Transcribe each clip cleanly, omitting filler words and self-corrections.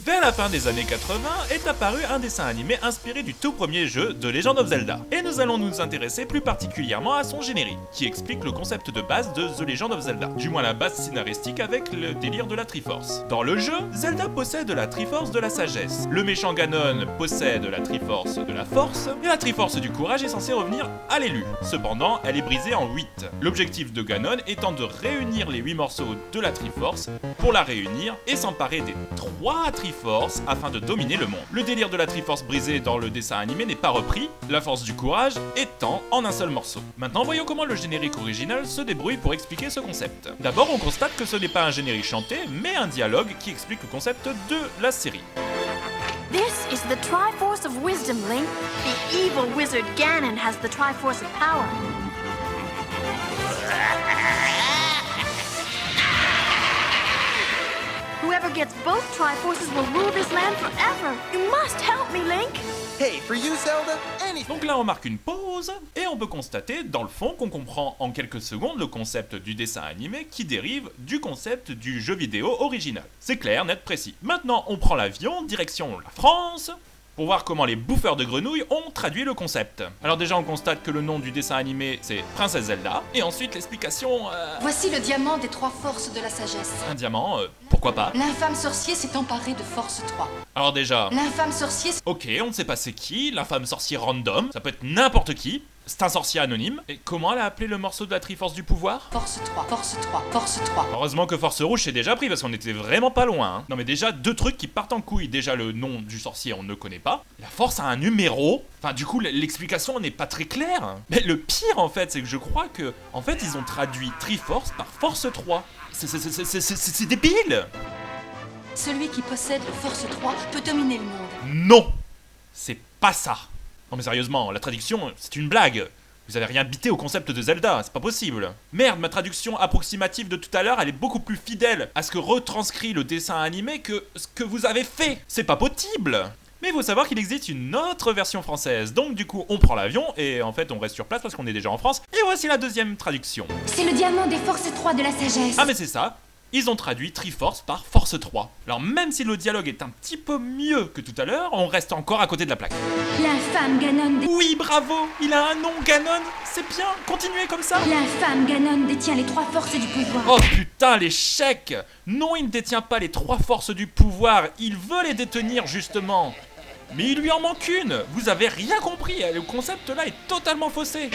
Vers la fin des années 80 est apparu un dessin animé inspiré du tout premier jeu de Legend of Zelda. Et nous allons nous intéresser plus particulièrement à son générique, qui explique le concept de base de The Legend of Zelda, du moins la base scénaristique avec le délire de la Triforce. Dans le jeu, Zelda possède la Triforce de la sagesse, le méchant Ganon possède la Triforce de la force, et la Triforce du courage est censée revenir à l'élu. Cependant, elle est brisée en 8. L'objectif de Ganon étant de réunir les 8 morceaux de la Triforce pour la réunir et s'emparer des 3 Triforces afin de dominer le monde. Le délire de la Triforce brisée dans le dessin animé n'est pas repris, la force du courage étant en un seul morceau. Maintenant, voyons comment le générique original se débrouille pour expliquer ce concept. D'abord, on constate que ce n'est pas un générique chanté, mais un dialogue qui explique le concept de la série. This is the Triforce of Wisdom, Link. The evil wizard Ganon has the Triforce of Power. Whoever gets both Triforces will rule this land forever. You must help me, Link. Hey, for you, Zelda, anything. Donc là on marque une pause, et on peut constater dans le fond qu'on comprend en quelques secondes le concept du dessin animé qui dérive du concept du jeu vidéo original. C'est clair, net, précis. Maintenant on prend l'avion, direction la France, pour voir comment les bouffeurs de grenouilles ont traduit le concept. Alors déjà on constate que le nom du dessin animé c'est Princesse Zelda, et ensuite l'explication... Voici le diamant des 3 forces de la sagesse. Un diamant, pourquoi pas. L'infâme sorcier s'est emparé de force 3. Alors déjà... L'infâme sorcier... Ok, on ne sait pas c'est qui, l'infâme sorcier random, ça peut être n'importe qui, c'est un sorcier anonyme. Et comment elle a appelé le morceau de la Triforce du pouvoir? Force 3, force 3, force 3. Heureusement que Force Rouge s'est déjà pris parce qu'on était vraiment pas loin. Hein. Non mais déjà, 2 trucs qui partent en couille. Déjà le nom du sorcier on ne connaît pas. La Force a un numéro. Enfin du coup l'explication n'est pas très claire. Mais le pire en fait c'est que je crois que en fait ils ont traduit Triforce par Force 3. C'est débile. Celui qui possède le force 3 peut dominer le monde. Non, c'est pas ça. Non mais sérieusement, la traduction, c'est une blague. Vous avez rien bité au concept de Zelda, c'est pas possible. Merde, ma traduction approximative de tout à l'heure, elle est beaucoup plus fidèle à ce que retranscrit le dessin animé que ce que vous avez fait. C'est pas possible. Mais il faut savoir qu'il existe une autre version française. Donc du coup, on prend l'avion et en fait, on reste sur place parce qu'on est déjà en France. Et voici la deuxième traduction. C'est le diamant des forces 3 de la sagesse. Ah mais c'est ça. Ils ont traduit Triforce par Force 3. Alors même si le dialogue est un petit peu mieux que tout à l'heure, on reste encore à côté de la plaque. L'infâme Ganon... Oui, bravo, il a un nom, Ganon, c'est bien, continuez comme ça. L'infâme Ganon détient les 3 forces du pouvoir. Oh putain, l'échec. Non, il ne détient pas les 3 forces du pouvoir, il veut les détenir justement. Mais il lui en manque une. Vous avez rien compris, le concept là est totalement faussé.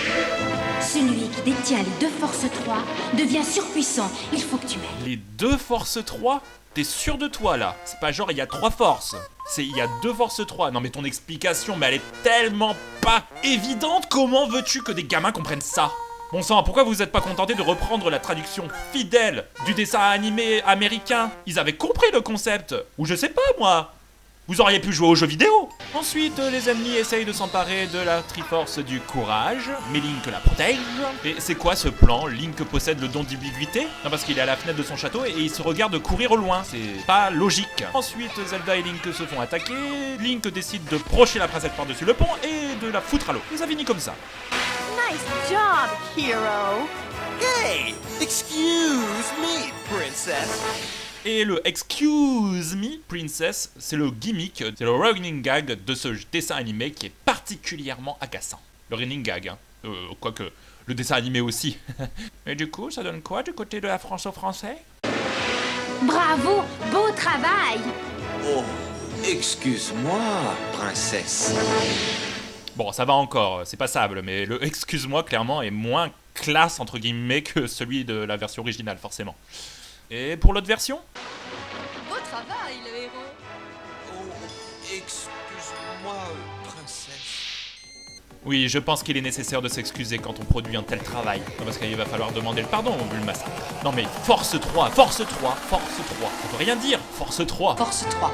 Celui qui détient les 2 forces 3 devient surpuissant, il faut que tu m'aides. Les 2 forces 3 ? T'es sûr de toi là? C'est pas genre il y a 3 forces. C'est il y a 2 forces 3. Non mais ton explication, mais elle est tellement pas évidente. Comment veux-tu que des gamins comprennent ça? Bon sang, pourquoi vous êtes pas contenté de reprendre la traduction fidèle du dessin animé américain? Ils avaient compris le concept. Ou je sais pas moi. Vous auriez pu jouer aux jeux vidéo. Ensuite, les ennemis essayent de s'emparer de la Triforce du courage, mais Link la protège. Et c'est quoi ce plan? Link possède le don d'ubiquité? Non, parce qu'il est à la fenêtre de son château et il se regarde courir au loin. C'est pas logique. Ensuite, Zelda et Link se font attaquer. Link décide de brocher la princesse par-dessus le pont et de la foutre à l'eau. Et ça finit comme ça. Nice job, hero. Hey, excuse me, princess. Et le Excuse Me, Princess, c'est le gimmick, c'est le running gag de ce dessin animé qui est particulièrement agaçant. Le running gag, hein. Quoique le dessin animé aussi. Et du coup, ça donne quoi du côté de la France aux Français? Bravo, beau travail. Oh, excuse-moi, princesse. Bon, ça va encore, c'est passable, mais le Excuse-moi, clairement, est moins classe, entre guillemets, que celui de la version originale, forcément. Et pour l'autre version? Beau travail, le héros. Oh, excuse-moi, princesse. Oui, je pense qu'il est nécessaire de s'excuser quand on produit un tel travail. Non, parce qu'il va falloir demander le pardon, vu le massacre. Non mais Force 3, Force 3, Force 3. Ça veut rien dire, Force 3. Force 3.